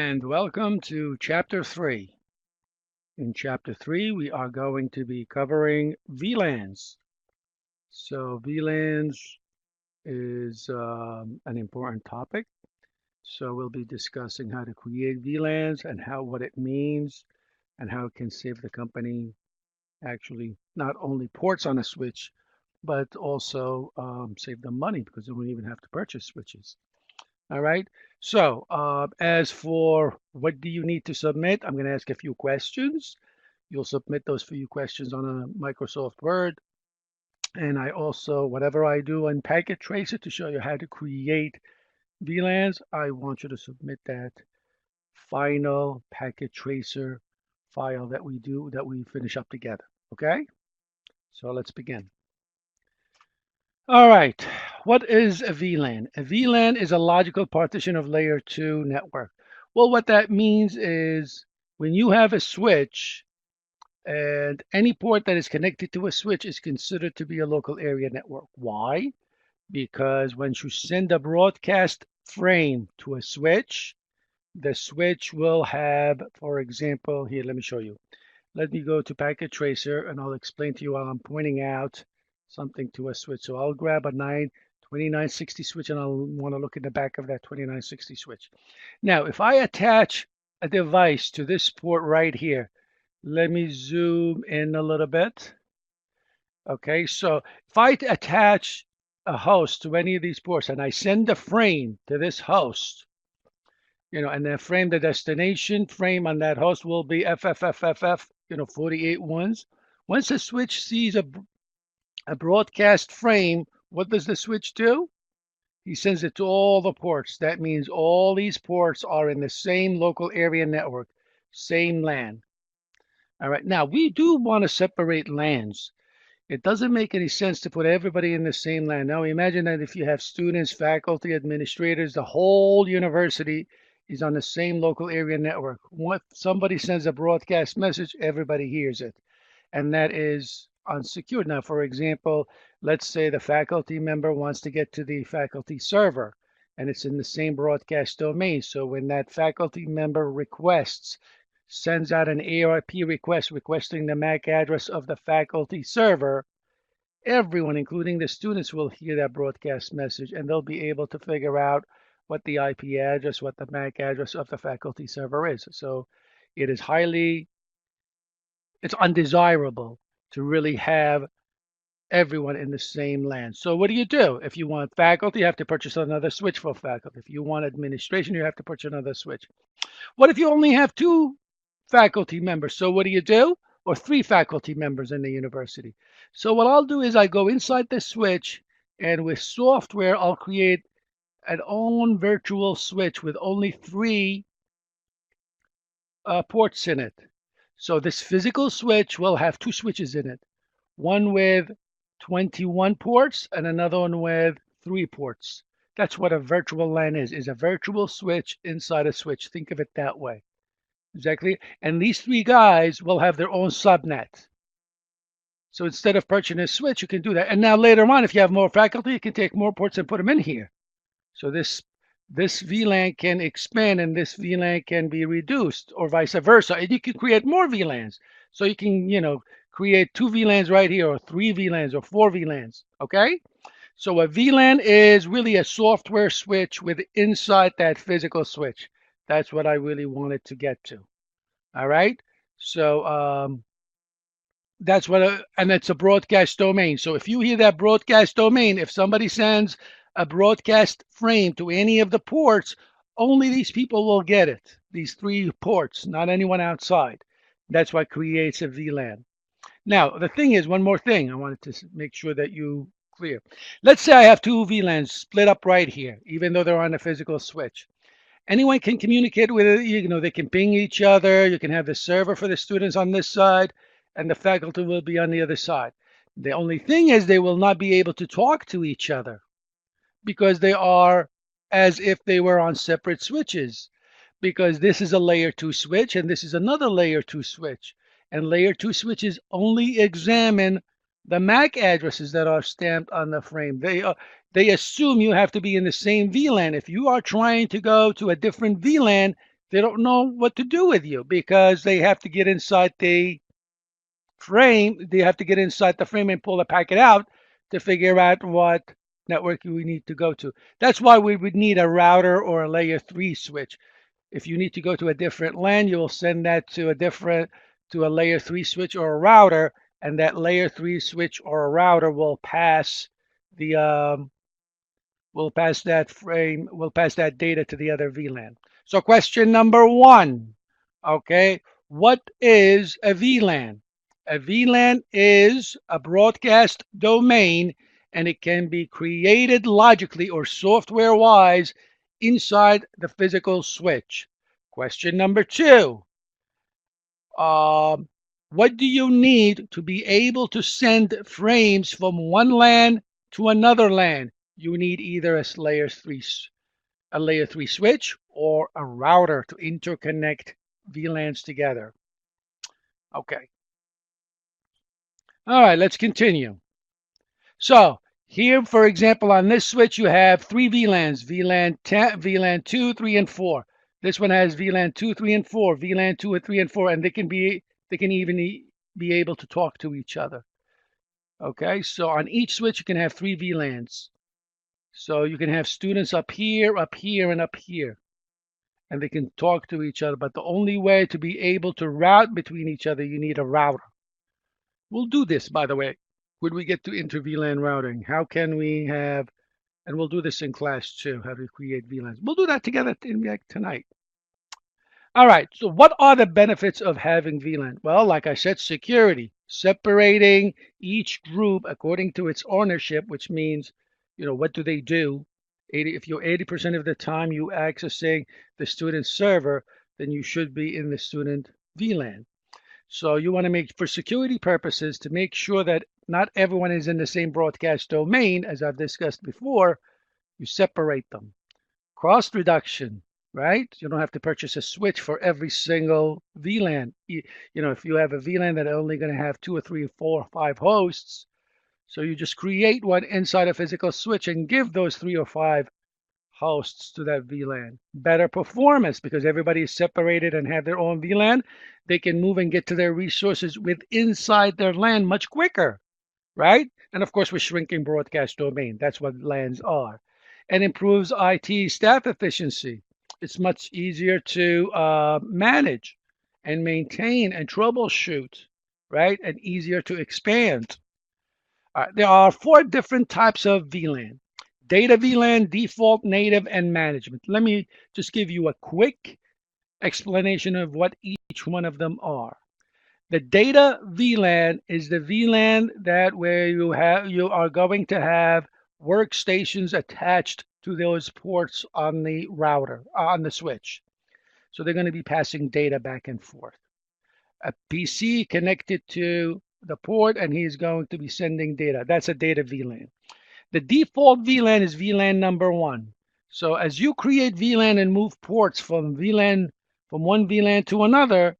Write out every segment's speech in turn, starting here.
And welcome to Chapter 3. In Chapter 3, we are going to be covering VLANs. So VLANs is an important topic. So we'll be discussing how to create VLANs and what it means and how it can save the company actually not only ports on a switch, but also save them money because they don't even have to purchase switches. All right. So as for what do you need to submit, I'm going to ask a few questions. You'll submit those few questions on a Microsoft Word. And I also, whatever I do in Packet Tracer to show you how to create VLANs, I want you to submit that final Packet Tracer file that we finish up together. Okay? So let's begin. All right, what is a VLAN? A VLAN is a logical partition of layer 2 network. Well, what that means is when you have a switch and any port that is connected to a switch is considered to be a local area network. Why? Because when you send a broadcast frame to a switch, the switch will have, for example, here, let me show you. Let me go to Packet Tracer and I'll explain to you while I'm pointing out something to a switch. So I'll grab a 2960 switch and I'll want to look in the back of that 2960 switch. Now, if I attach a device to this port right here, let me zoom in a little bit. Okay, so if I attach a host to any of these ports and I send a frame to this host, and then frame, the destination frame on that host will be FFFFF, 48 ones. Once the switch sees a broadcast frame, what does the switch do? He sends it to all the ports. That means all these ports are in the same local area network, same LAN. All right, now we do want to separate LANs. It doesn't make any sense to put everybody in the same LAN. Now imagine that if you have students, faculty, administrators, the whole university is on the same local area network. If somebody sends a broadcast message, everybody hears it. And that is unsecured. Now, for example, let's say the faculty member wants to get to the faculty server and it's in the same broadcast domain. So when that faculty member sends out an ARP request requesting the MAC address of the faculty server, everyone, including the students, will hear that broadcast message and they'll be able to figure out what the IP address, what the MAC address of the faculty server is. So it is it's undesirable to really have everyone in the same LAN. So what do? If you want faculty, you have to purchase another switch for faculty. If you want administration, you have to purchase another switch. What if you only have 2 faculty members? So what do? Or 3 faculty members in the university. So what I'll do is I go inside the switch and with software, I'll create an own virtual switch with only 3 ports in it. So this physical switch will have 2 switches in it, one with 21 ports and another one with 3 ports. That's what a virtual LAN is a virtual switch inside a switch. Think of it that way. Exactly. And these 3 guys will have their own subnet. So instead of purchasing a switch, you can do that. And now later on, if you have more faculty, you can take more ports and put them in here. So this VLAN can expand and this VLAN can be reduced or vice versa. And you can create more VLANs. So you can, create 2 VLANs right here or 3 VLANs or 4 VLANs. Okay? So a VLAN is really a software switch with inside that physical switch. That's what I really wanted to get to. All right? So that's and it's a broadcast domain. So if you hear that broadcast domain, if somebody sends a broadcast frame to any of the ports, only these people will get it. These 3 ports, not anyone outside. That's what creates a VLAN. Now, the thing is, one more thing I wanted to make sure that you clear. Let's say I have 2 VLANs split up right here, even though they're on a physical switch. Anyone can communicate with it. They can ping each other. You can have the server for the students on this side, and the faculty will be on the other side. The only thing is they will not be able to talk to each other because they are as if they were on separate switches, because this is a layer 2 switch and this is another layer 2 switch. And layer 2 switches only examine the MAC addresses that are stamped on the frame. They assume you have to be in the same VLAN. If you are trying to go to a different VLAN, They don't know what to do with you because they have to get inside the frame. They have to get inside the frame and pull the packet out to figure out what network we need to go to. That's why we would need a router or a layer 3 switch. If you need to go to a different LAN, you will send that to a layer 3 switch or a router, and that layer 3 switch or a router will pass the will pass that data to the other VLAN. So question number 1, okay, what is a VLAN? A VLAN is a broadcast domain, and it can be created logically or software-wise inside the physical switch. Question number 2, what do you need to be able to send frames from one LAN to another LAN? You need either a layer 3 switch or a router to interconnect VLANs together. Okay. All right, let's continue. So here, for example, on this switch, you have 3 VLANs, VLAN 2, 3, and 4. This one has VLAN 2, 3, and 4, VLAN 2, 3, and 4, and they can even be able to talk to each other. Okay, so on each switch, you can have 3 VLANs. So you can have students up here, and up here, and they can talk to each other. But the only way to be able to route between each other, you need a router. We'll do this, by the way, when we get to inter-VLAN routing. How can we have, and we'll do this in class too, how to create VLANs. We'll do that together tonight. All right, so what are the benefits of having VLAN? Well, like I said, security, separating each group according to its ownership, which means, what do they do? If you're 80% of the time you accessing the student server, then you should be in the student VLAN. So you want to make, for security purposes, to make sure that not everyone is in the same broadcast domain, as I've discussed before, you separate them. Cost reduction, right? You don't have to purchase a switch for every single VLAN. If you have a VLAN that are only going to have 2 or 3 or 4 or 5 hosts, so you just create one inside a physical switch and give those 3 or 5 hosts to that VLAN. Better performance, because everybody is separated and have their own VLAN. They can move and get to their resources inside their LAN much quicker, right? And of course, we're shrinking broadcast domain. That's what LANs are. And improves IT staff efficiency. It's much easier to manage and maintain and troubleshoot, right? And easier to expand. There are 4 different types of VLAN. Data VLAN, default, native, and management. Let me just give you a quick explanation of what each one of them are. The data VLAN is the VLAN where you are going to have workstations attached to those ports on the router, on the switch. So they're going to be passing data back and forth. A PC connected to the port, and he's going to be sending data. That's a data VLAN. The default VLAN is VLAN number 1. So as you create VLAN and move ports from one VLAN to another,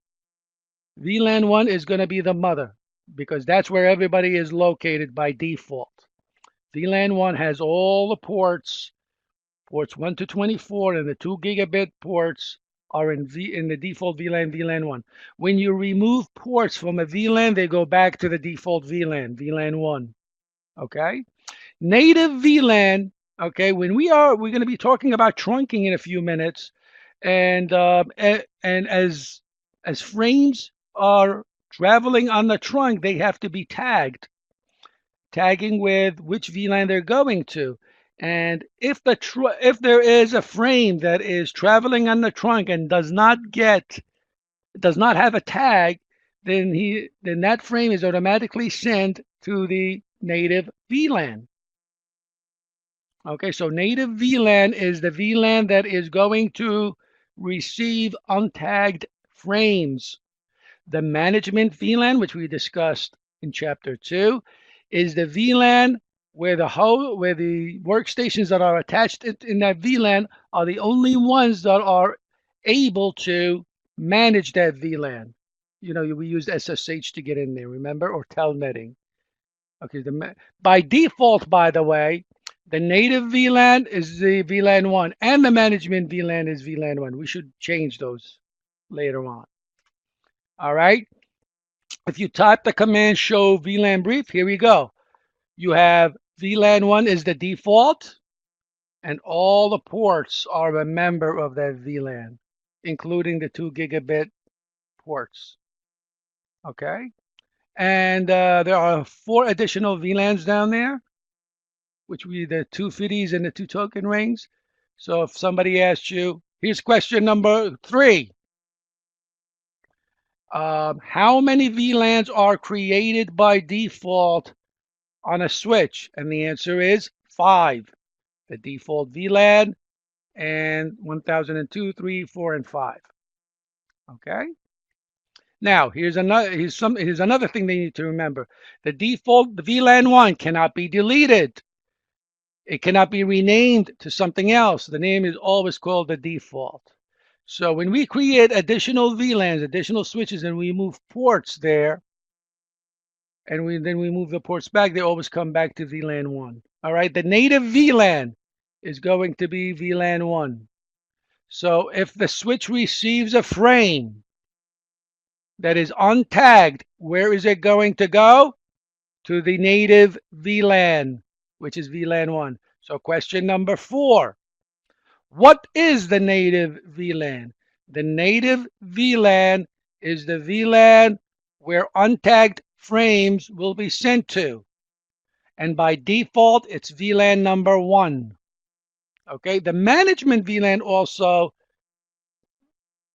VLAN 1 is going to be the mother, because that's where everybody is located by default. VLAN 1 has all the ports 1 to 24, and the 2 gigabit ports are in the default VLAN 1. When you remove ports from a VLAN, they go back to the default VLAN 1. Okay? Native VLAN, okay, we're going to be talking about trunking in a few minutes, and as frames are traveling on the trunk, they have to be tagging with which VLAN they're going to. And if there is a frame that is traveling on the trunk and does not have a tag, then that frame is automatically sent to the native VLAN. Okay, so native VLAN is the VLAN that is going to receive untagged frames. The management VLAN, which we discussed in chapter 2, is the VLAN where the workstations that are attached in that VLAN are the only ones that are able to manage that VLAN. We used SSH to get in there, remember, or telnetting. Okay, by default, by the way, The native VLAN is the VLAN 1, and the management VLAN is VLAN 1. We should change those later on. All right. If you type the command show VLAN brief, here we go. You have VLAN 1 is the default, and all the ports are a member of that VLAN, including the 2 gigabit ports. Okay. And there are 4 additional VLANs down there, which would be the 2 FIDIs and the 2 token rings. So if somebody asks you, here's question number 3. How many VLANs are created by default on a switch? And the answer is 5. The default VLAN and 1002, 3, 4, and 5. Okay. Now here's another thing they need to remember. The default VLAN 1 cannot be deleted. It cannot be renamed to something else. The name is always called the default. So when we create additional VLANs, additional switches, and we move ports there, and then we move the ports back, they always come back to VLAN 1. All right, the native VLAN is going to be VLAN 1. So if the switch receives a frame that is untagged, where is it going to go? To the native VLAN, which is VLAN 1. So question number 4. What is the native VLAN? The native VLAN is the VLAN where untagged frames will be sent to. And by default, it's VLAN number 1. Okay, the management VLAN also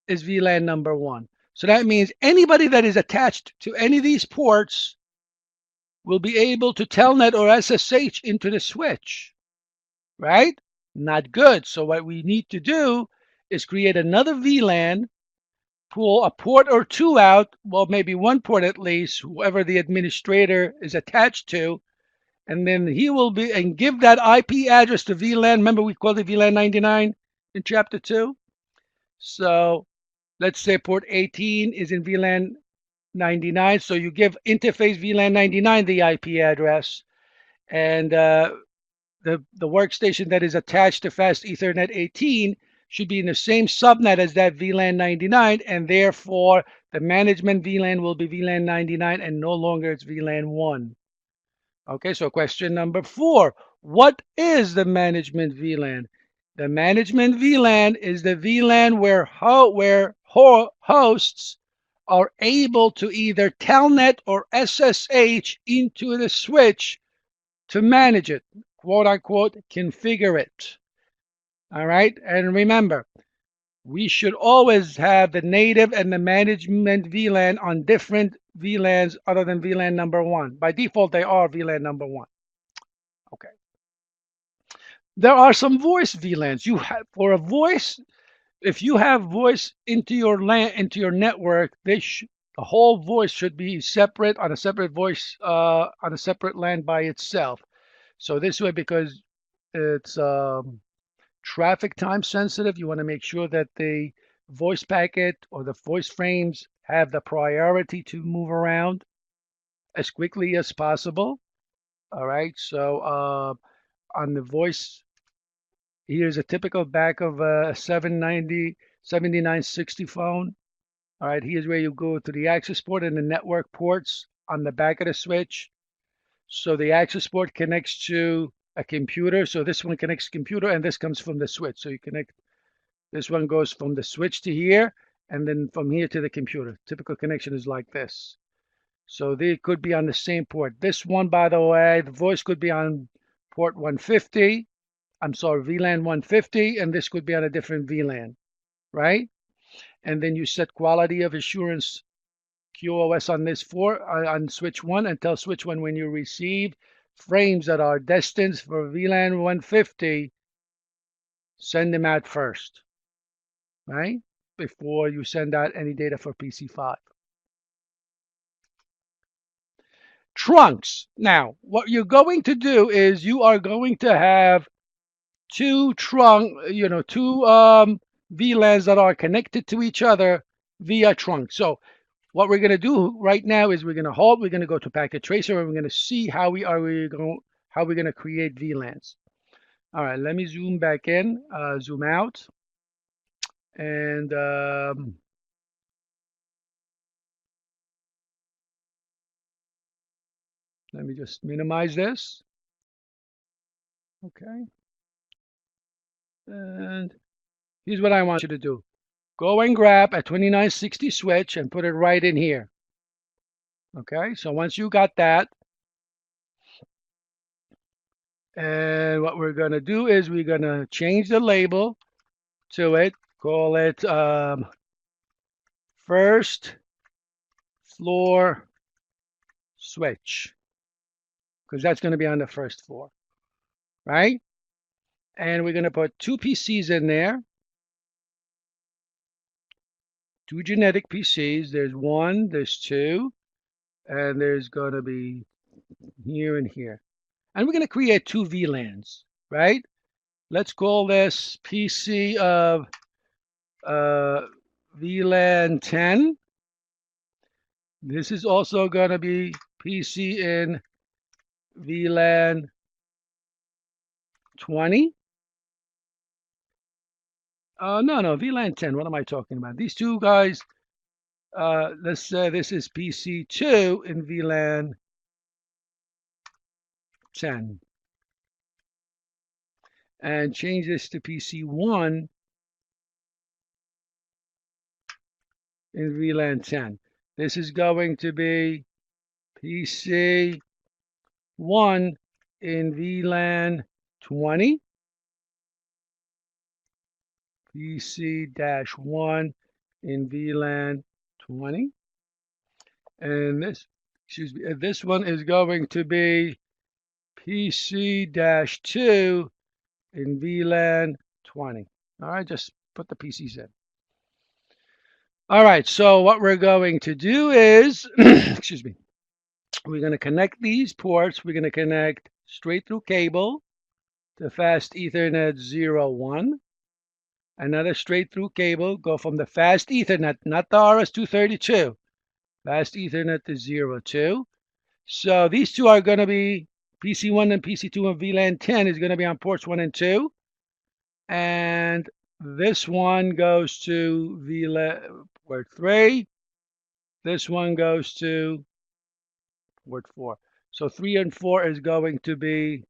is VLAN number 1. So that means anybody that is attached to any of these ports will be able to telnet or SSH into the switch, right? Not good. So what we need to do is create another VLAN, pull a port or 2 out, well, maybe 1 port at least, whoever the administrator is attached to, and then he will be, and give that IP address to VLAN. Remember we called it VLAN 99 in chapter 2? So let's say port 18 is in VLAN 99. So you give interface VLAN 99 the IP address, and the workstation that is attached to fast Ethernet 18 should be in the same subnet as that VLAN 99, and therefore the management VLAN will be VLAN 99 and no longer it's VLAN 1. Okay, so question number 4. What is the management VLAN? The management VLAN is the VLAN where hosts are able to either telnet or SSH into the switch to manage it, quote unquote, configure it. All right, and remember, we should always have the native and the management VLAN on different VLANs other than VLAN number 1. By default, they are VLAN number 1. Okay. There are some voice VLANs. You have for a voice. If you have voice into your network, the whole voice should be separate on a separate voice on a separate LAN by itself. So this way, because it's traffic time sensitive, you want to make sure that the voice packet or the voice frames have the priority to move around as quickly as possible. All right, so on the voice, here's a typical back of a 790 7960 phone. All right, here's where you go to the access port and the network ports on the back of the switch. So the access port connects to a computer. So this one connects to computer, and this comes from the switch. So you connect, this one goes from the switch to here, and then from here to the computer. Typical connection is like this. So they could be on the same port. This one, by the way, the voice could be on port 150. I'm sorry, VLAN 150, and this could be on a different VLAN, right? And then you set quality of assurance QoS on this on switch 1, and tell switch 1 when you receive frames that are destined for VLAN 150, send them out first, right? Before you send out any data for PC5. Trunks. Now, what you're going to do is you are going to have two VLANs that are connected to each other via trunks. So what we're going to do right now is we're going to go to packet tracer, and we're going to see how we're going to create VLANs. All right, let me zoom back in, zoom out, and let me just minimize this. Okay. And here's what I want you to do. Go and grab a 2960 switch and put it right in here. Okay, so once you got that, and what we're going to do is we're going to change the label to it, call it first floor switch, because that's going to be on the first floor, right? And we're going to put two PCs in there, two genetic PCs. There's one, there's two, and there's going to be here and here. And we're going to create two VLANs, right? Let's call this PC of VLAN 10. This is also going to be PC in VLAN 20. No, VLAN 10. What am I talking about? These two guys, let's say this is PC2 in VLAN 10. And change this to PC1 in VLAN 10. This is going to be PC1 in VLAN 20. PC-1 in VLAN 20. And this one is going to be PC-2 in VLAN 20. All right, just put the PCs in. All right, so what we're going to do is, excuse me, we're going to connect these ports. We're going to connect straight through cable to fast Ethernet 01. Another straight through cable, go from the fast Ethernet, not the RS-232, fast Ethernet to 02. So these two are going to be PC1 and PC2 and VLAN 10 is going to be on ports 1 and 2. And this one goes to VLAN port 3. This one goes to port 4. So 3 and 4 is going to be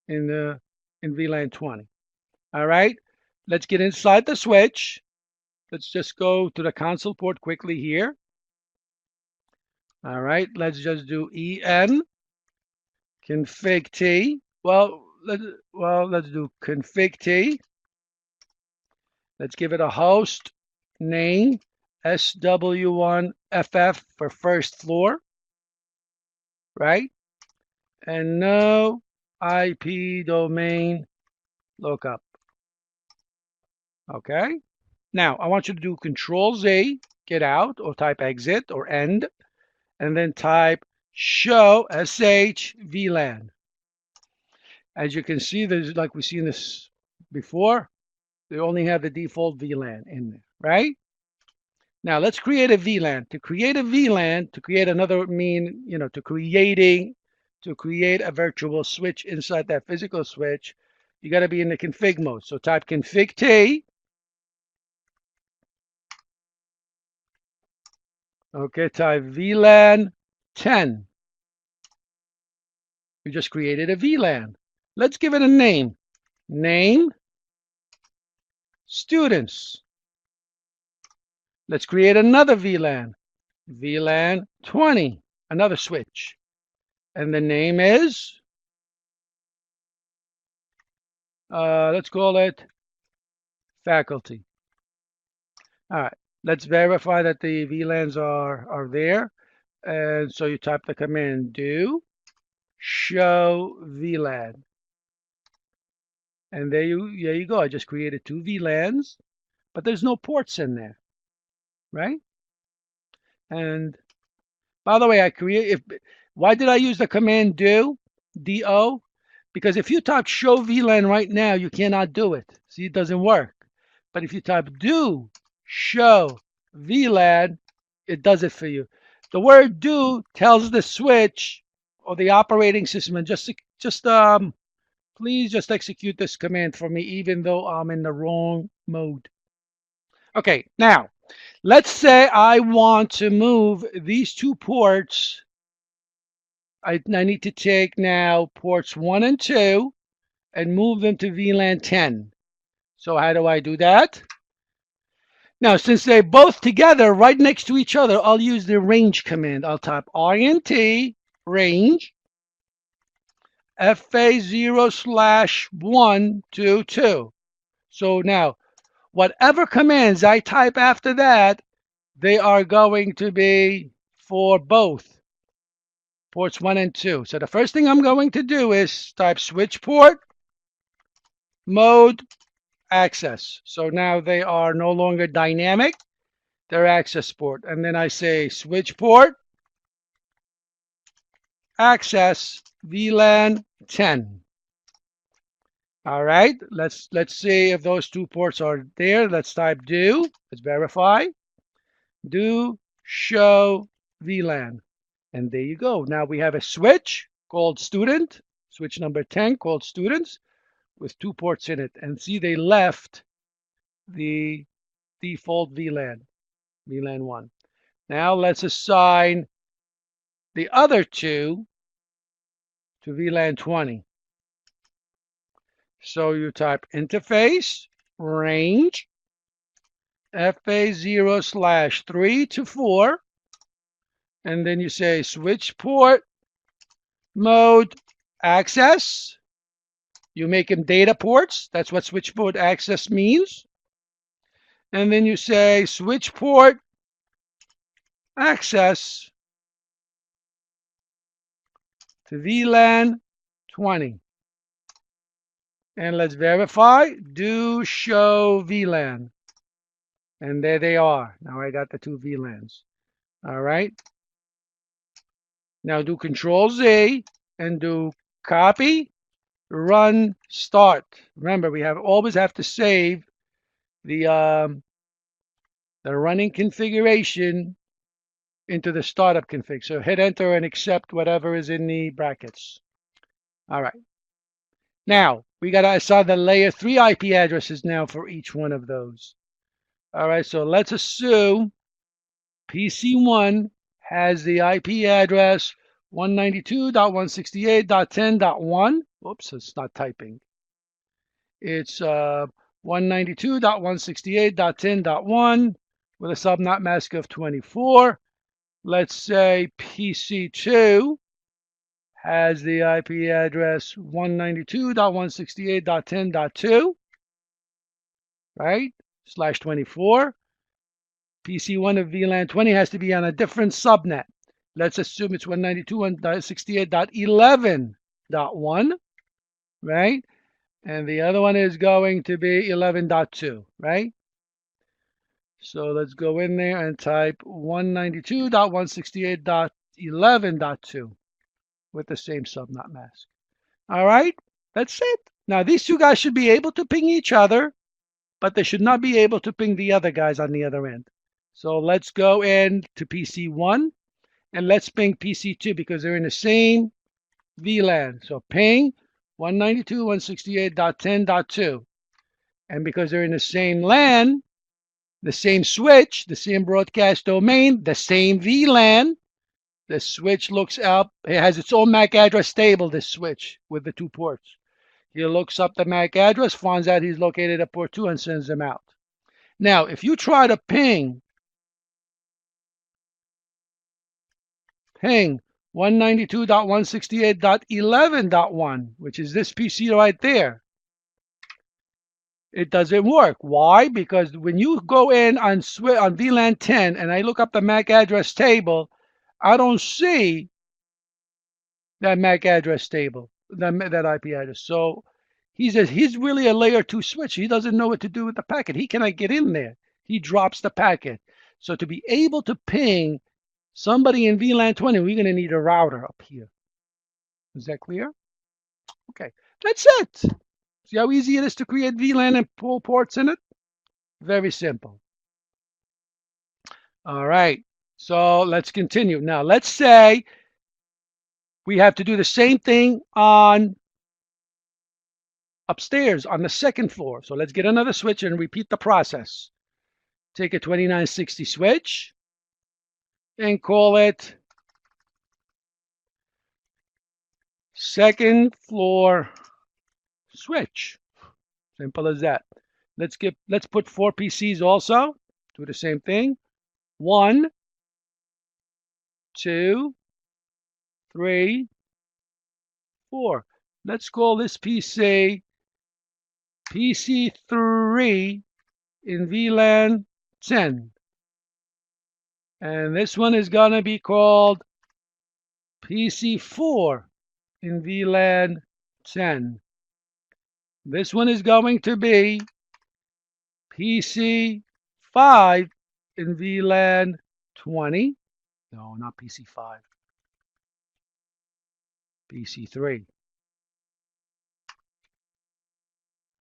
in VLAN 20. All right, let's get inside the switch. Let's just go to the console port quickly here. All right, let's just do en config t. Well, let's do config t. Let's give it a host name SW1FF for first floor, right? And no IP domain lookup. Okay. Now I want you to do Control Z, get out, or type exit or end, and then type show sh VLAN. As you can see, there's like we've seen this before. They only have the default VLAN in there, right? Now let's create a VLAN. To create a VLAN, to create another to create a virtual switch inside that physical switch, you got to be in the config mode. So type config t. Okay, type VLAN 10. We just created a VLAN. Let's give it a name. Name students. Let's create another VLAN. VLAN 20, another switch. And the name is, let's call it faculty. All right, let's verify that the VLANs are there. And so you type the command do show VLAN. And there you go. I just created two VLANs, but there's no ports in there, right? And by the way, why did I use the command do, do? Because if you type show VLAN right now, you cannot do it. See, it doesn't work. But if you type do show VLAN, it does it for you. The word do tells the switch or the operating system, and just Please just execute this command for me, even though I'm in the wrong mode. Okay, now, let's say I want to move these two ports. I need to take now ports 1 and 2 and move them to VLAN 10. So how do I do that? Now, since they're both together right next to each other, I'll use the range command. I'll type int range fa0/122. So now, whatever commands I type after that, they are going to be for both ports 1 and 2. So the first thing I'm going to do is type switch port mode access. So now they are no longer dynamic, they're access port. And then I say switch port access VLAN 10. All right, let's see if those two ports are there. Let's type do. Let's verify. Do show VLAN. And there you go. Now we have a switch called student, switch number 10 called students, with two ports in it. And see, they left the default VLAN, VLAN 1. Now let's assign the other two to VLAN 20. So you type interface range fa0/3 to 4, and then you say switch port mode access. You make them data ports. That's what switch port access means. And then you say switch port access to VLAN 20. And let's verify. Do show VLAN. And there they are. Now I got the two VLANs. All right. Now do Control Z and do copy, run, start. Remember, we always have to save the running configuration into the startup config. So hit enter and accept whatever is in the brackets. All right. Now we got to assign the layer 3 IP addresses now for each one of those. All right. So let's assume PC1 has the IP address 192.168.10.1. Whoops, it's not typing. It's 192.168.10.1 with a subnet mask of 24. Let's say PC2 has the IP address 192.168.10.2, right? /24. PC1 of VLAN 20 has to be on a different subnet. Let's assume it's 192.168.11.1, right? And the other one is going to be 11.2, right? So let's go in there and type 192.168.11.2 with the same subnet mask. All right, that's it. Now these two guys should be able to ping each other, but they should not be able to ping the other guys on the other end. So let's go in to PC1 and let's ping PC2 because they're in the same VLAN. So ping 192.168.10.2. And because they're in the same LAN, the same switch, the same broadcast domain, the same VLAN, the switch looks up. It has its own MAC address table, this switch, with the two ports. He looks up the MAC address, finds out he's located at port 2, and sends them out. Now, if you try to ping 192.168.11.1, which is this PC right there, it doesn't work. Why? Because when you go in on VLAN 10 and I look up the MAC address table, I don't see that MAC address table, that IP address. So he's really a layer 2 switch. He doesn't know what to do with the packet. He cannot get in there. He drops the packet. So to be able to ping somebody in VLAN 20, we're going to need a router up here. Is that clear? Okay, that's it. See how easy it is to create VLAN and pull ports in it? Very simple. All right, so let's continue. Now, let's say we have to do the same thing on upstairs on the second floor. So let's get another switch and repeat the process. Take a 2960 switch and call it second floor switch. Simple as that. Let's put 4 PCs also. Do the same thing. 1, 2, 3, 4. Let's call this PC PC3 in VLAN 10. And this one is going to be called PC4 in VLAN 10. This one is going to be PC5 in VLAN 20. No, not PC5. PC3.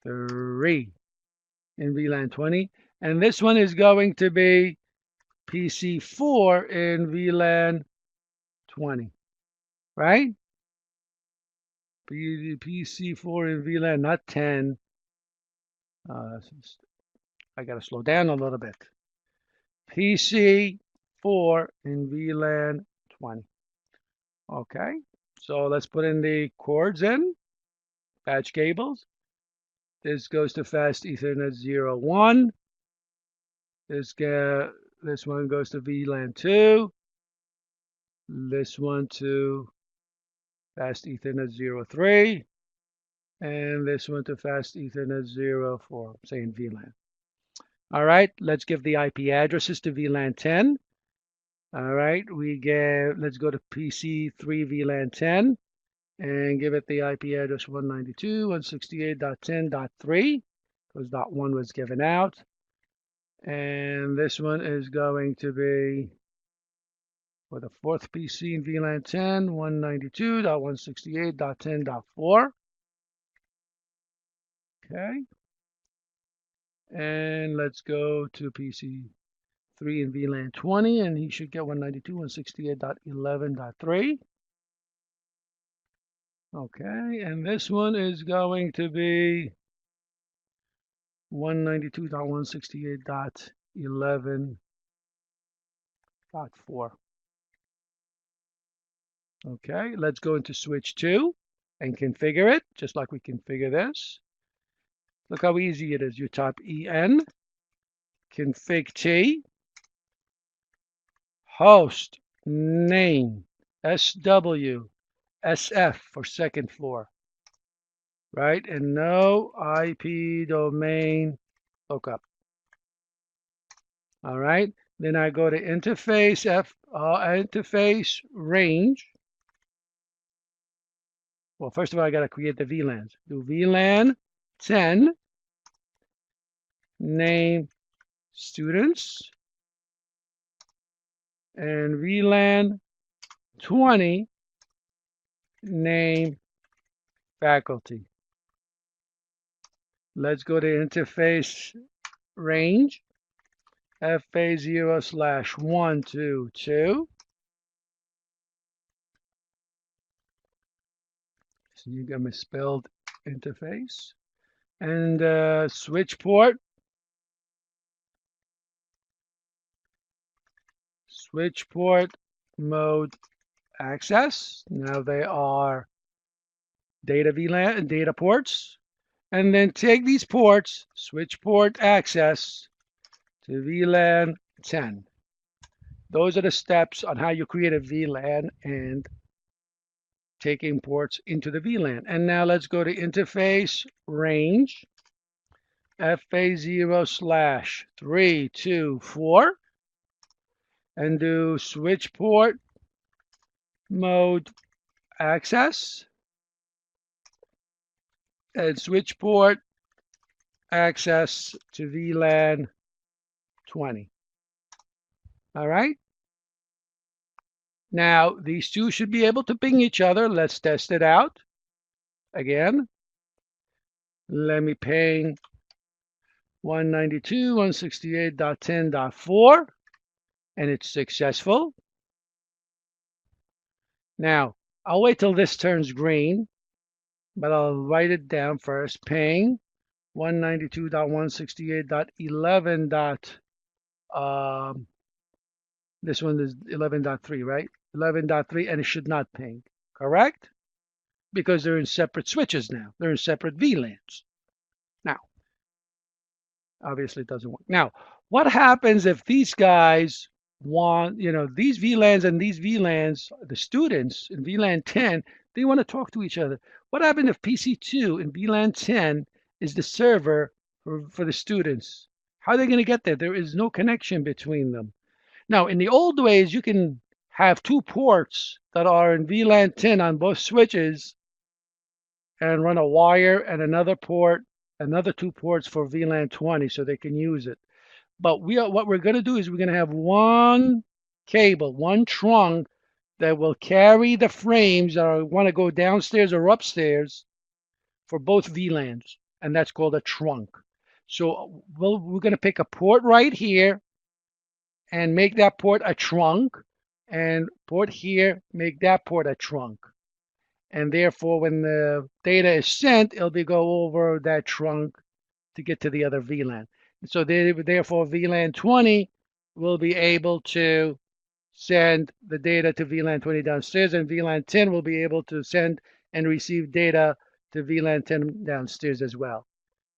3 in VLAN 20. And this one is going to be PC4 in VLAN 20. Right? PC4 in VLAN, not 10. I got to slow down a little bit. PC4 in VLAN 20. Okay, so let's put in the cords in, patch cables. This goes to fast Ethernet 01. This one goes to VLAN 2. This one to fast Ethernet 03. And this one to fast Ethernet 04, saying VLAN. All right, let's give the IP addresses to VLAN 10. All right, let's go to PC3 VLAN 10 and give it the IP address 192.168.10.3 because .1 was given out. And this one is going to be for the fourth PC in VLAN 10, 192.168.10.4. Okay. And let's go to PC3 in VLAN 20, and he should get 192.168.11.3. Okay, and this one is going to be 192.168.11.4. Okay, let's go into switch 2 and configure it, just like we configure this. Look how easy it is. You type en config t host name SW SF for second floor, right? And no IP domain lookup. All right. Then I go to interface interface range. Well, first of all, I got to create the VLANs. Do VLAN 10 name students and VLAN 20 name faculty. Let's go to interface range FA0/122. So you got misspelled interface. And switch port. Switch port mode access. Now they are data VLAN data ports. And then take these ports, switch port access to VLAN 10. Those are the steps on how you create a VLAN and taking ports into the VLAN. And now let's go to interface range FA0/324 and do switch port mode access and switch port access to VLAN 20. All right. Now, these two should be able to ping each other. Let's test it out. Again, let me ping 192.168.10.4, and it's successful. Now, I'll wait till this turns green. but I'll write it down first. Ping 192.168.11. This one is 11.3, right? 11.3, and it should not ping, correct? Because they're in separate switches now. They're in separate VLANs. Now, obviously it doesn't work. Now, what happens if these guys want, these VLANs and these VLANs, the students in VLAN 10, they want to talk to each other. What happens if PC2 in VLAN 10 is the server for the students? How are they going to get there? There is no connection between them. Now, in the old ways, you can have two ports that are in VLAN 10 on both switches and run a wire and another port, another two ports for VLAN 20 so they can use it. But what we're going to do is we're going to have one cable, one trunk that will carry the frames that want to go downstairs or upstairs for both VLANs, and that's called a trunk. So we're going to pick a port right here and make that port a trunk, and port here, make that port a trunk. And therefore, when the data is sent, it'll be go over that trunk to get to the other VLAN. So therefore, VLAN 20 will be able to send the data to VLAN 20 downstairs, and VLAN 10 will be able to send and receive data to VLAN 10 downstairs as well.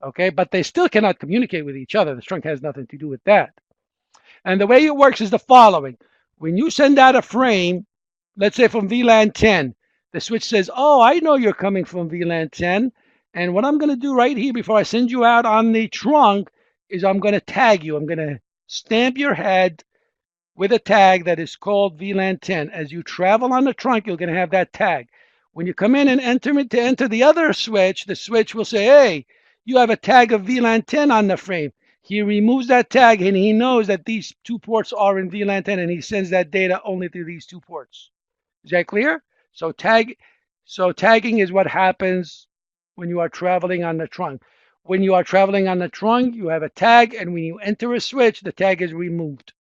Okay, but they still cannot communicate with each other. The trunk has nothing to do with that. And the way it works is the following. When you send out a frame, let's say from VLAN 10, the switch says, oh, I know you're coming from VLAN 10. And what I'm going to do right here before I send you out on the trunk is I'm going to tag you. I'm going to stamp your head with a tag that is called VLAN 10. As you travel on the trunk, you're going to have that tag. When you come in and enter the other switch, the switch will say, hey, you have a tag of VLAN 10 on the frame. He removes that tag and he knows that these two ports are in VLAN 10 and he sends that data only through these two ports. Is that clear? So tagging is what happens when you are traveling on the trunk. When you are traveling on the trunk, you have a tag, and when you enter a switch, the tag is removed.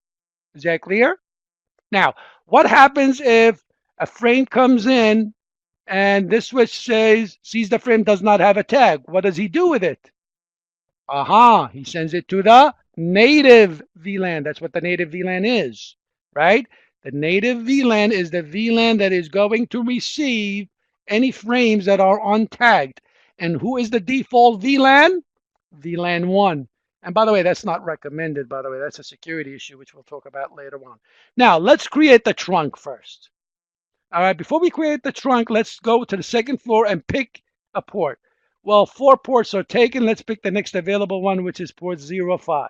Is that clear? Now, what happens if a frame comes in and this switch sees the frame does not have a tag? What does he do with it? He sends it to the native VLAN. That's what the native VLAN is, right? The native VLAN is the VLAN that is going to receive any frames that are untagged. And who is the default VLAN? VLAN 1. And by the way, that's not recommended, by the way. That's a security issue, which we'll talk about later on. Now, let's create the trunk first. All right, before we create the trunk, let's go to the second floor and pick a port. Well, 4 ports are taken. Let's pick the next available one, which is port 05.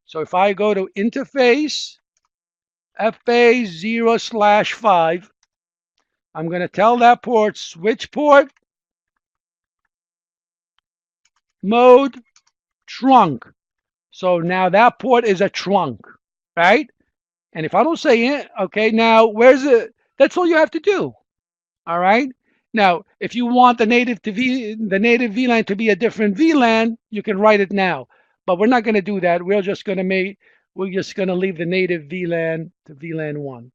So if I go to interface, FA0/5, I'm going to tell that port, switch port, mode, trunk. So now that port is a trunk, right? And if I don't say it, okay, now where's it? That's all you have to do. All right. Now, if you want the native VLAN to be a different VLAN, you can write it now. But we're not going to do that. We're just going to leave the native VLAN to VLAN 1.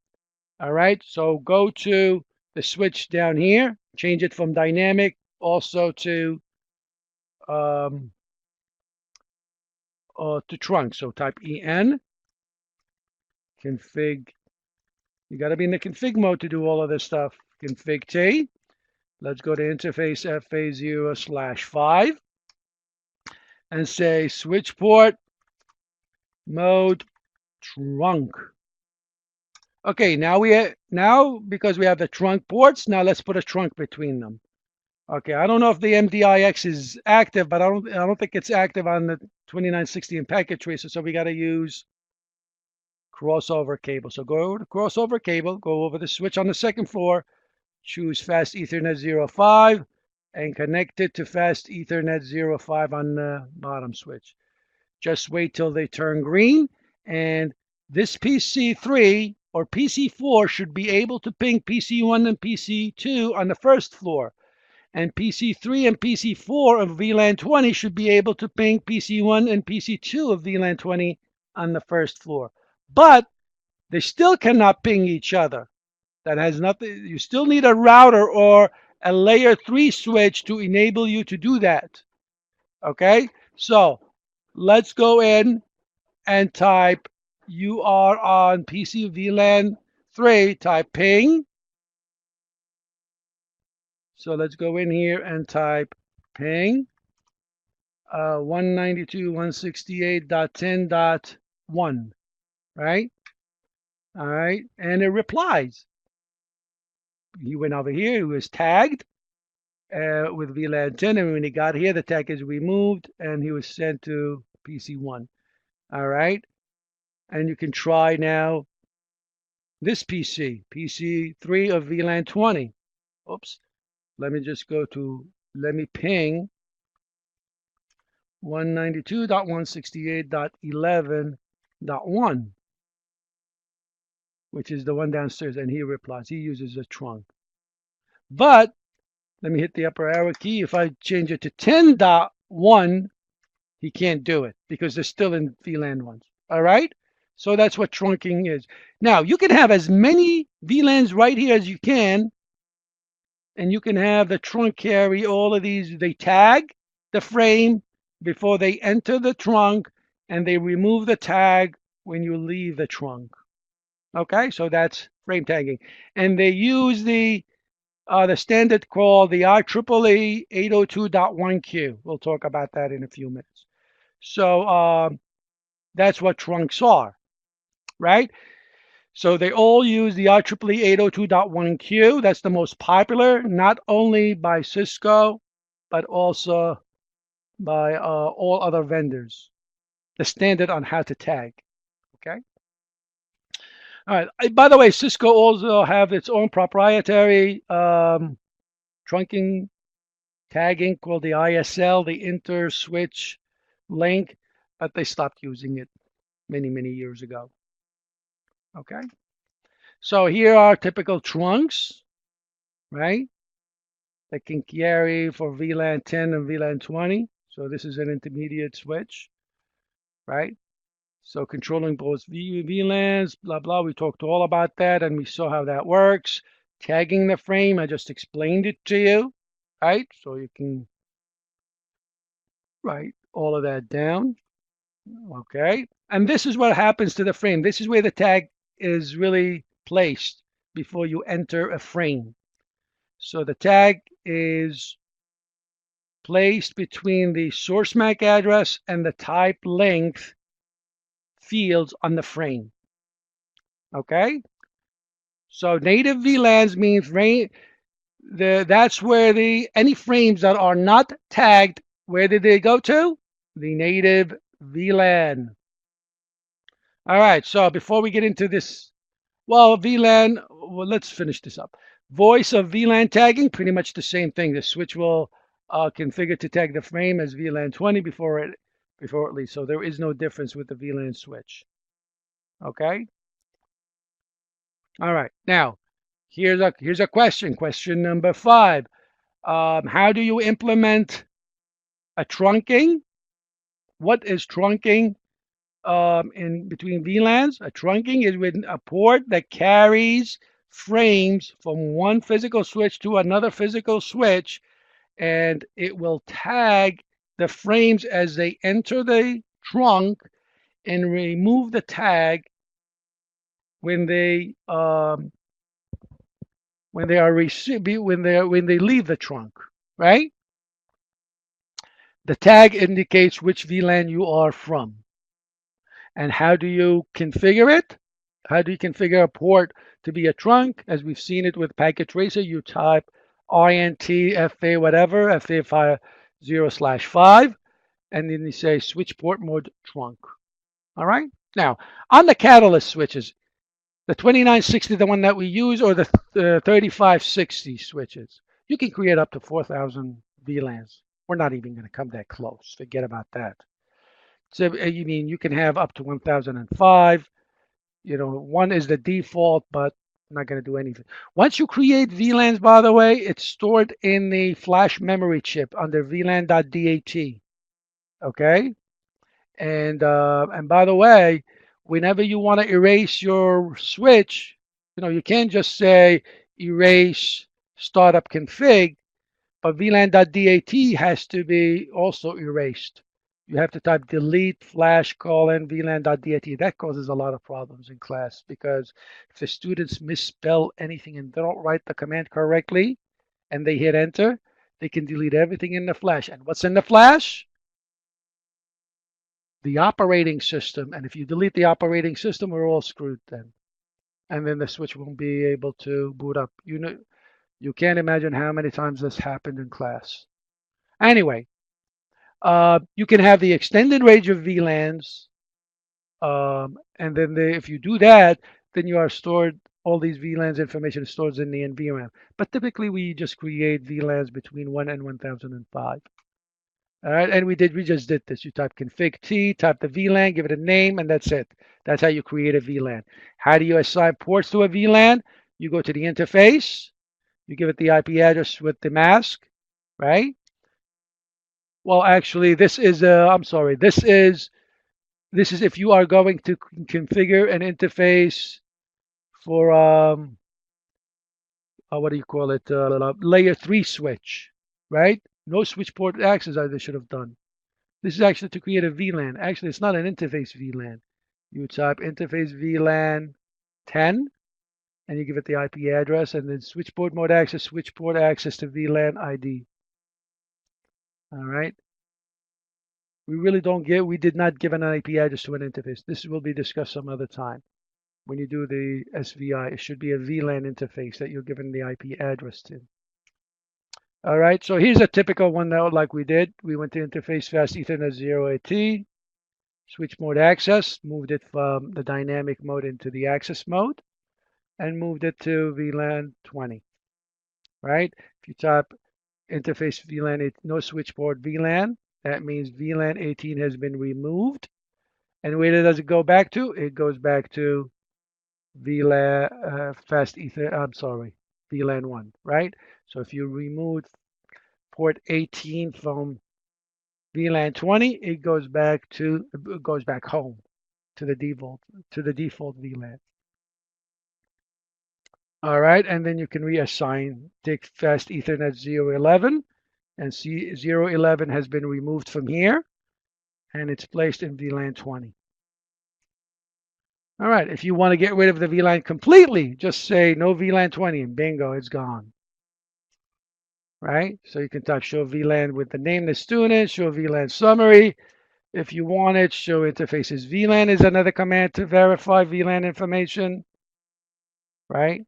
All right. So go to the switch down here, change it from dynamic also to trunk. So type EN config. You got to be in the config mode to do all of this stuff. Config T. Let's go to interface FA0/5 and say switch port mode trunk. Okay, now because we have the trunk ports, now let's put a trunk between them. Okay, I don't know if the MDIX is active, but I don't think it's active on the 2960 and packet tracer, so we got to use crossover cable. So go to crossover cable, go over the switch on the second floor, choose fast Ethernet 05 and connect it to fast Ethernet 05 on the bottom switch. Just wait till they turn green, and this PC3 or PC4 should be able to ping PC1 and PC2 on the first floor. And PC3 and PC4 of VLAN 20 should be able to ping PC1 and PC2 of VLAN 20 on the first floor. But they still cannot ping each other. That has nothing. You still need a router or a layer 3 switch to enable you to do that. Okay, so let's go in and type, you are on PC VLAN 3, type ping. So let's go in here and type ping 192.168.10.1, right? All right, and it replies. He went over here, he was tagged with VLAN 10, and when he got here, the tag is removed, and he was sent to PC1. All right, and you can try now this PC3 of VLAN 20. Oops, let me just go to, let me ping 192.168.11.1, which is the one downstairs, and he replies. He uses a trunk. But let me hit the upper arrow key. If I change it to 10.1, he can't do it because they're still in VLAN ones. All right? So that's what trunking is. Now, you can have as many VLANs right here as you can, and you can have the trunk carry all of these. They tag the frame before they enter the trunk, and they remove the tag when you leave the trunk. Okay, so that's frame tagging. And they use the standard called the IEEE 802.1Q. We'll talk about that in a few minutes. So that's what trunks are, right? So they all use the IEEE 802.1Q. That's the most popular, not only by Cisco, but also by all other vendors. The standard on how to tag, okay? All right, by the way, Cisco also have its own proprietary trunking tagging called the ISL, the Inter Switch Link, but they stopped using it many, many years ago. Okay, so here are typical trunks, right? That can carry for VLAN 10 and VLAN 20. So this is an intermediate switch, right? So controlling both VLANs, blah, blah. We talked all about that and we saw how that works. Tagging the frame, I just explained it to you, right? So you can write all of that down. Okay. And this is what happens to the frame. This is where the tag is really placed before you enter a frame. So the tag is placed between the source MAC address and the type length fields on the frame. Okay. So native VLANs means that's where any frames that are not tagged, where did they go to? The native VLAN. All right, so before we get into this, well, VLAN, well, let's finish this up. Voice of VLAN tagging, pretty much the same thing. The switch will configure to tag the frame as VLAN 20 before it leaves. So there is no difference with the VLAN switch. Okay. All right. Now, here's a question. Question number 5. How do you implement a trunking? What is trunking in between VLANs? A trunking is with a port that carries frames from one physical switch to another physical switch, and it will tag the frames as they enter the trunk and remove the tag when they leave the trunk, right? The tag indicates which VLAN you are from. And how do you configure it? How do you configure a port to be a trunk? As we've seen it with Packet Tracer, you type INT FA whatever, FA 0/5, and then you say switch port mode trunk. All right? Now, on the Catalyst switches, the 2960, the one that we use, or the 3560 switches, you can create up to 4,000 VLANs. We're not even going to come that close. Forget about that. So you mean you can have up to 1005. You know, one is the default, but I'm not going to do anything. Once you create VLANs, by the way, it's stored in the flash memory chip under VLAN.dat. Okay, and by the way, whenever you want to erase your switch, you know, you can't just say erase startup config, but VLAN.dat has to be also erased. You have to type delete /: VLAN.dat. That causes a lot of problems in class because if the students misspell anything and don't write the command correctly and they hit enter, they can delete everything in the flash. And what's in the flash? The operating system. And if you delete the operating system, we're all screwed then. And then the switch won't be able to boot up. You know, you can't imagine how many times this happened in class. Anyway, you can have the extended range of VLANs, and then if you do that, then you are stored, all these VLANs information is stored in the NVRAM. But typically we just create VLANs between 1 and 1005. All right, and we just did this. You type config T, type the VLAN, give it a name, and that's it. That's how you create a VLAN. How do you assign ports to a VLAN? You go to the interface, you give it the IP address with the mask, right? Well, actually, this is I'm sorry. This is if you are going to configure an interface for what do you call it? Layer 3 switch, right? No switch port access they should have done. This is actually to create a VLAN. Actually, it's not an interface VLAN. You type interface VLAN 10, and you give it the IP address, and then switch port mode access, switch port access to VLAN ID. All right. We did not give an IP address to an interface. This will be discussed some other time. When you do the SVI, it should be a VLAN interface that you're given the IP address to. All right, so here's a typical one that like we did. We went to interface fast Ethernet 0AT, switch mode access, moved it from the dynamic mode into the access mode, and moved it to VLAN 20, right? If you type interface VLAN, no switch port VLAN, that means VLAN 18 has been removed. And where does it go back to? It goes back to VLAN fast ether. I'm sorry, VLAN 1, right? So if you remove port 18 from VLAN 20, it goes back home to the default VLAN. All right, and then you can reassign. Take fast Ethernet 011, and see 011 has been removed from here, and it's placed in VLAN 20. All right, if you want to get rid of the VLAN completely, just say no VLAN 20, and bingo, it's gone. Right? So you can type show VLAN with the name the student, show VLAN summary. If you want it, show interfaces VLAN is another command to verify VLAN information. Right?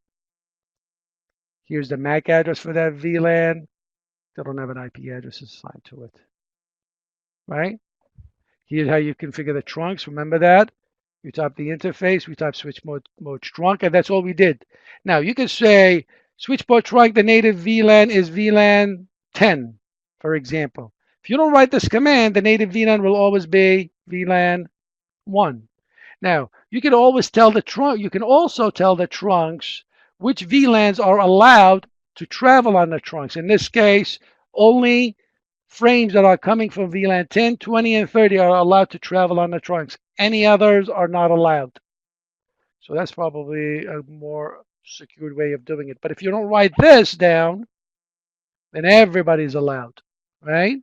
Here's the MAC address for that VLAN. They don't have an IP address assigned to it. Right? Here's how you configure the trunks. Remember that? You type the interface, we type switch mode trunk, and that's all we did. Now you can say switch port trunk, the native VLAN is VLAN 10, for example. If you don't write this command, the native VLAN will always be VLAN 1. Now you can always tell the trunk. You can also tell the trunks which VLANs are allowed to travel on the trunks. In this case, only frames that are coming from VLAN 10, 20, and 30 are allowed to travel on the trunks. Any others are not allowed. So that's probably a more secured way of doing it. But if you don't write this down, then everybody's allowed, right?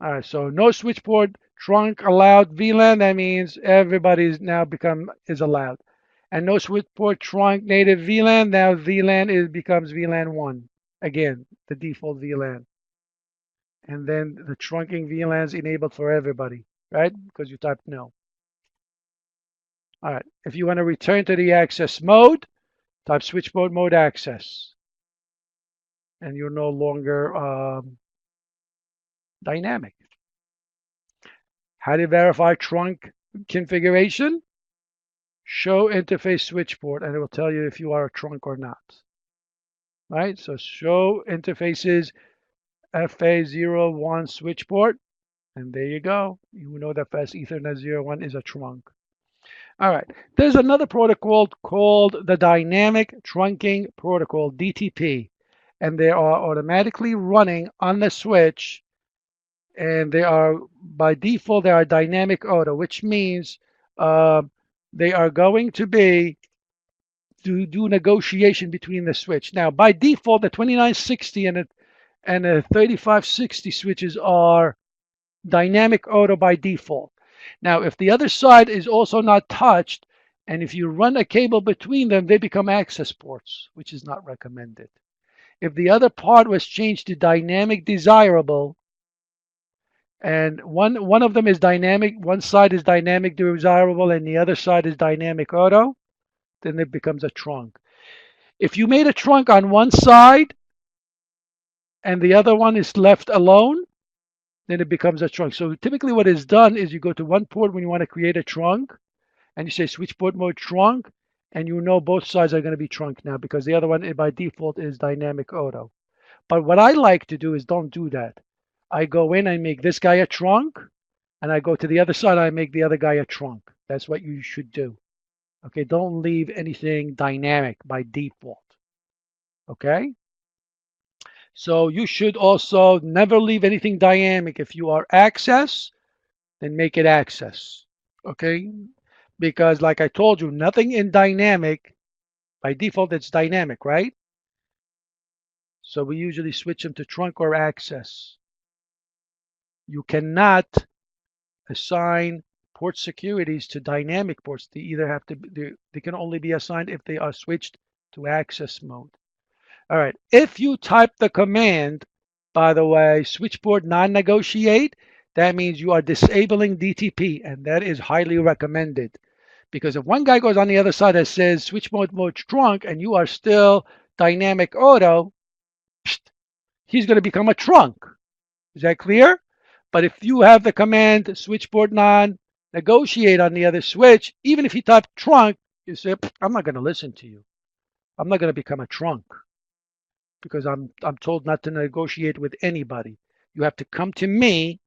All right, so no switch port trunk allowed VLAN, that means everybody's now is allowed. And no switch port trunk native VLAN, now VLAN becomes VLAN 1. Again, the default VLAN. And then the trunking VLANs enabled for everybody, right? Because you typed no. All right, if you want to return to the access mode, type switch mode access. And you're no longer dynamic. How to verify trunk configuration? Show interface switch port, and it will tell you if you are a trunk or not. Right, so show interfaces FA01 switch port, and there you go. You know that fast Ethernet 01 is a trunk. All right, there's another protocol called the Dynamic Trunking Protocol, DTP, and they are automatically running on the switch, and they are, by default, they are dynamic auto, which means they are going to be do negotiation between the switch. Now, by default, the 2960 and the 3560 switches are dynamic auto by default. Now, if the other side is also not touched, and if you run a cable between them, they become access ports, which is not recommended. If the other part was changed to dynamic desirable, and one of them is dynamic, one side is dynamic desirable, and the other side is dynamic auto, then it becomes a trunk. If you made a trunk on one side and the other one is left alone, then it becomes a trunk. So typically what is done is you go to one port when you want to create a trunk, and you say switch port mode trunk, and you know both sides are going to be trunk now because the other one by default is dynamic auto. But what I like to do is don't do that. I go in, I make this guy a trunk, and I go to the other side, I make the other guy a trunk. That's what you should do. Okay, don't leave anything dynamic by default. Okay? So you should also never leave anything dynamic. If you are access, then make it access. Okay? Because like I told you, nothing in dynamic, by default it's dynamic, right? So we usually switch them to trunk or access. You cannot assign port securities to dynamic ports. They either have to, they can only be assigned if they are switched to access mode. All right, if you type the command, by the way, switch port non-negotiate, that means you are disabling DTP, and that is highly recommended. Because if one guy goes on the other side that says switch mode trunk, and you are still dynamic auto, he's going to become a trunk. Is that clear? But if you have the command switch port non-negotiate on the other switch, even if you type trunk, you say, I'm not going to listen to you. I'm not going to become a trunk because I'm told not to negotiate with anybody. You have to come to me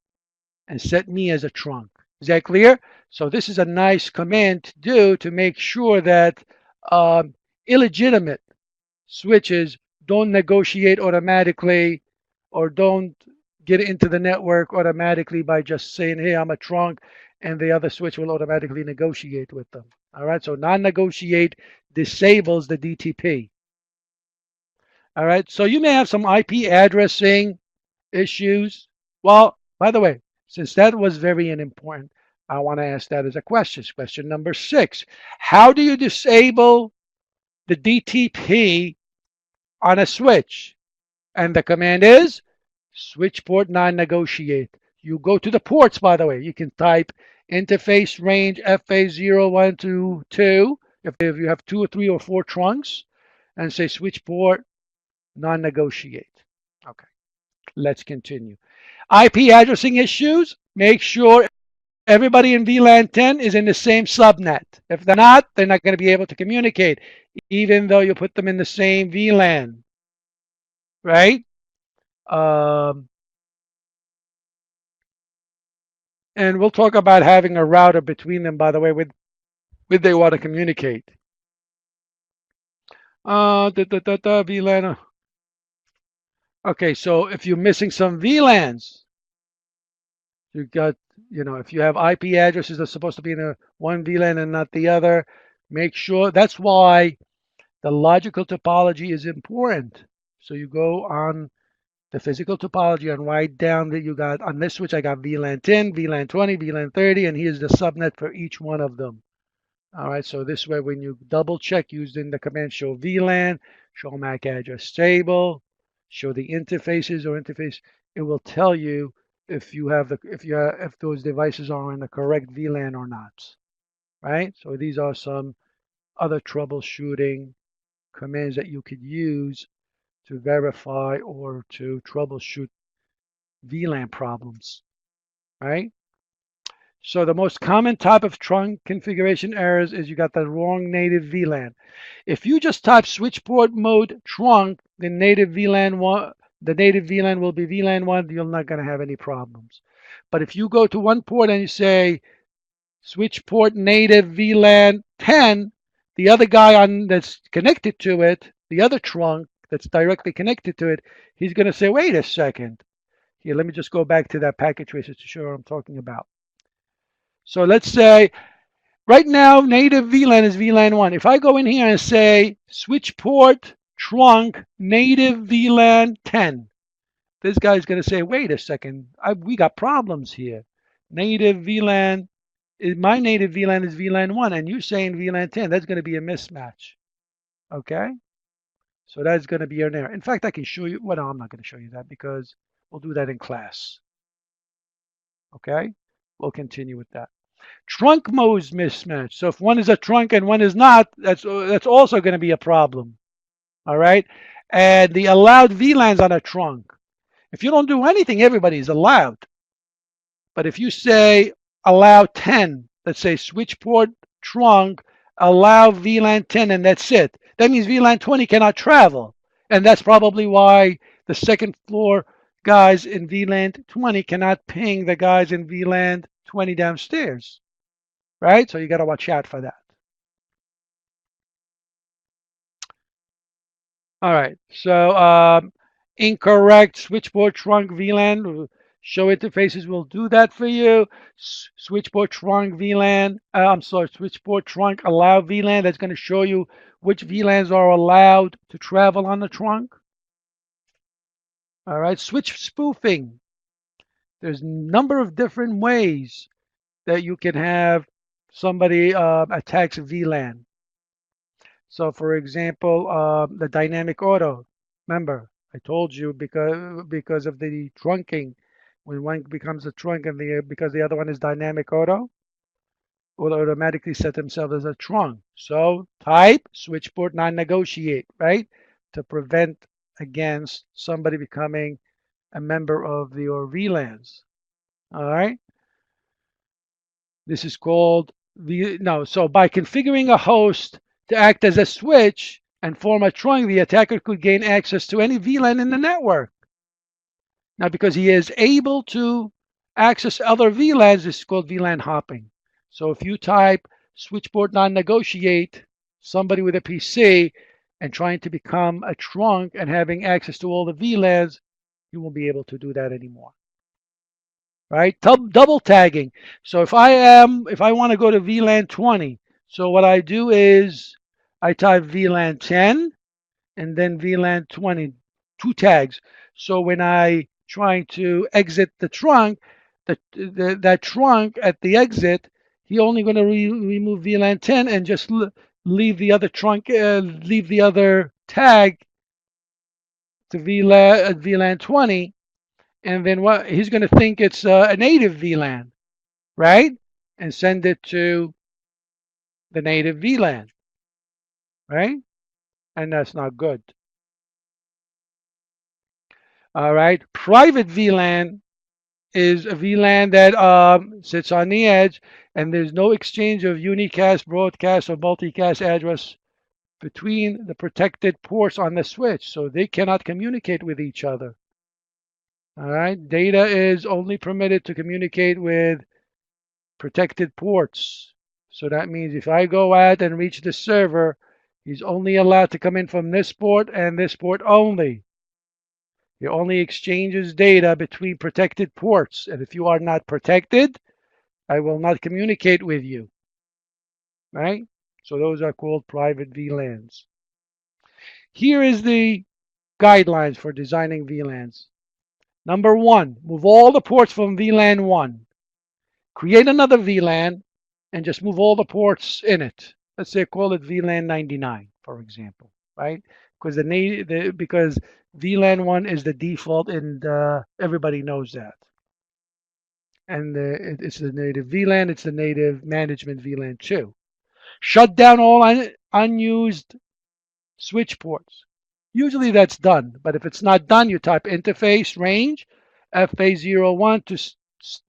and set me as a trunk. Is that clear? So this is a nice command to do to make sure that illegitimate switches don't negotiate automatically or don't get into the network automatically by just saying, hey, I'm a trunk, and the other switch will automatically negotiate with them. All right, so non-negotiate disables the DTP. All right, so you may have some IP addressing issues. Well, by the way, since that was very important, I want to ask that as a question. Question number 6. How do you disable the DTP on a switch? And the command is switch port non-negotiate. You go to the ports, by the way. You can type interface range FA0, 1, 2, 2, if you have 2 or 3 or 4 trunks, and say switch port non-negotiate. Okay, let's continue. IP addressing issues, make sure everybody in VLAN 10 is in the same subnet. If they're not, they're not going to be able to communicate, even though you put them in the same VLAN, right? And we'll talk about having a router between them, by the way, with they want to communicate. VLAN. Okay, so if you're missing some VLANs, you got, if you have IP addresses that's supposed to be in one VLAN and not the other, make sure. That's why the logical topology is important. So you go on the physical topology and write down that you got, on this switch, I got VLAN 10, VLAN 20, VLAN 30, and here's the subnet for each one of them. All right, so this way, when you double check using the command show VLAN, show MAC address table, show the interfaces or interface, it will tell you if you have if those devices are in the correct VLAN or not. Right? So these are some other troubleshooting commands that you could use to verify or to troubleshoot VLAN problems. Right? So the most common type of trunk configuration errors is you got the wrong native VLAN. If you just type switch port mode trunk, the native VLAN will be VLAN 1, you're not going to have any problems. But if you go to one port and you say switch port native VLAN 10, the other guy that's connected to it, the other trunk that's directly connected to it, he's going to say, wait a second. Here, let me just go back to that packet tracer to show what I'm talking about. So let's say Right now, native VLAN is VLAN 1. If I go in here and say switch port trunk native VLAN 10, this guy's going to say, wait a second, we got problems here. Native VLAN, my native VLAN is VLAN 1, and you're saying VLAN 10. That's going to be a mismatch. Okay? So that's going to be an error. In fact, I can show you. Well, no, I'm not going to show you that because we'll do that in class. Okay? We'll continue with that. Trunk modes mismatch. So if one is a trunk and one is not, that's also going to be a problem. All right? And the allowed VLANs on a trunk. If you don't do anything, everybody's allowed. But if you say allow 10, let's say switch port trunk, allow VLAN 10, and that's it. That means VLAN 20 cannot travel. And that's probably why the second floor guys in VLAN 20 cannot ping the guys in VLAN 20 downstairs. Right? So you got to watch out for that. All right. So incorrect switchboard trunk VLAN. Show interfaces will do that for you. Switchboard trunk VLAN. I'm sorry, switchboard trunk allow VLAN. That's going to show you which VLANs are allowed to travel on the trunk. All right. Switch spoofing. There's a number of different ways that you can have somebody attacks VLAN. So, for example, the dynamic auto. Remember, I told you because of the trunking, when one becomes a trunk and because the other one is dynamic auto, will automatically set themselves as a trunk. So type switchboard non-negotiate, right, to prevent against somebody becoming a member of your VLANs. All right. This is called So by configuring a host to act as a switch and form a trunk, the attacker could gain access to any VLAN in the network. Now, because he is able to access other VLANs, this is called VLAN hopping. So if you type switchboard non-negotiate, somebody with a PC and trying to become a trunk and having access to all the VLANs, you won't be able to do that anymore. Right? Double tagging. So if I want to go to VLAN 20, so what I do is I type VLAN 10 and then VLAN 20, 2 tags. So when I trying to exit the trunk, that trunk at the exit, he only going to remove VLAN 10 and just leave the other trunk, leave the other tag to VLAN 20. And then what he's going to think it's a native VLAN, right? And send it to the native VLAN, right? And that's not good. All right. Private VLAN is a VLAN that sits on the edge, and there's no exchange of unicast, broadcast, or multicast address between the protected ports on the switch, so they cannot communicate with each other. All right. Data is only permitted to communicate with protected ports. So that means if I go out and reach the server, he's only allowed to come in from this port and this port only. He only exchanges data between protected ports. And if you are not protected, I will not communicate with you. Right? So those are called private VLANs. Here is the guidelines for designing VLANs. Number 1, move all the ports from VLAN 1. Create another VLAN and just move all the ports in it. Let's say call it VLAN 99, for example, right? Because because VLAN 1 is the default, and everybody knows that. And it's the native VLAN. It's the native management VLAN 2. Shut down all unused switch ports. Usually that's done, but if it's not done, you type interface range FA01 to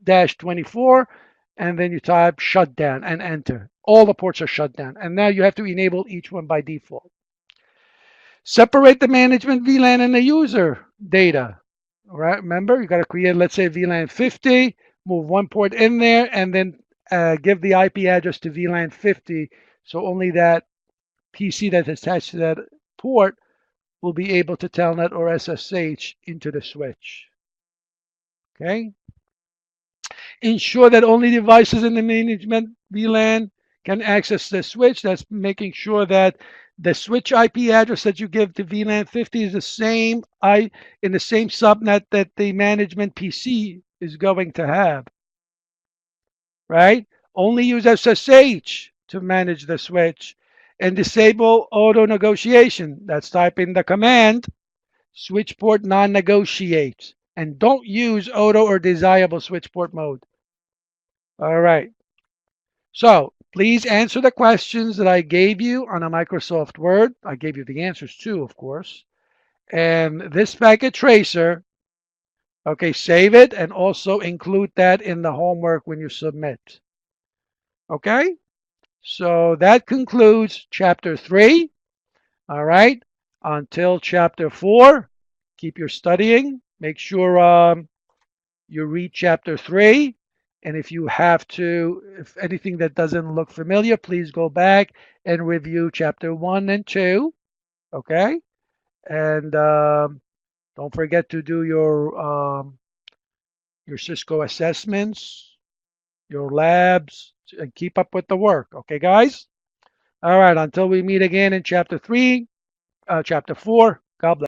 -24, and then you type shutdown and enter. All the ports are shut down, and now you have to enable each one by default. Separate the management VLAN and the user data. All right, remember, you got to create, let's say, VLAN 50, move one port in there, and then give the IP address to VLAN 50, so only that PC that's attached to that port will be able to telnet or SSH into the switch. Okay? Ensure that only devices in the management VLAN can access the switch. That's making sure that the switch IP address that you give to VLAN 50 is the same in the same subnet that the management PC is going to have, right? Only use SSH to manage the switch and disable auto negotiation. That's typing the command switch port non-negotiate, and don't use auto or desirable switch port mode. All right. So please answer the questions that I gave you on a Microsoft Word. I gave you the answers too, of course. And this packet tracer, okay, save it and also include that in the homework when you submit. Okay, so that concludes chapter 3. All right, until chapter 4, keep your studying. Make sure you read chapter 3. And if you have to, if anything that doesn't look familiar, please go back and review chapter 1 and 2. Okay, and don't forget to do your Cisco assessments, your labs, and keep up with the work. Okay, guys? All right, until we meet again in chapter 3, chapter 4, God bless.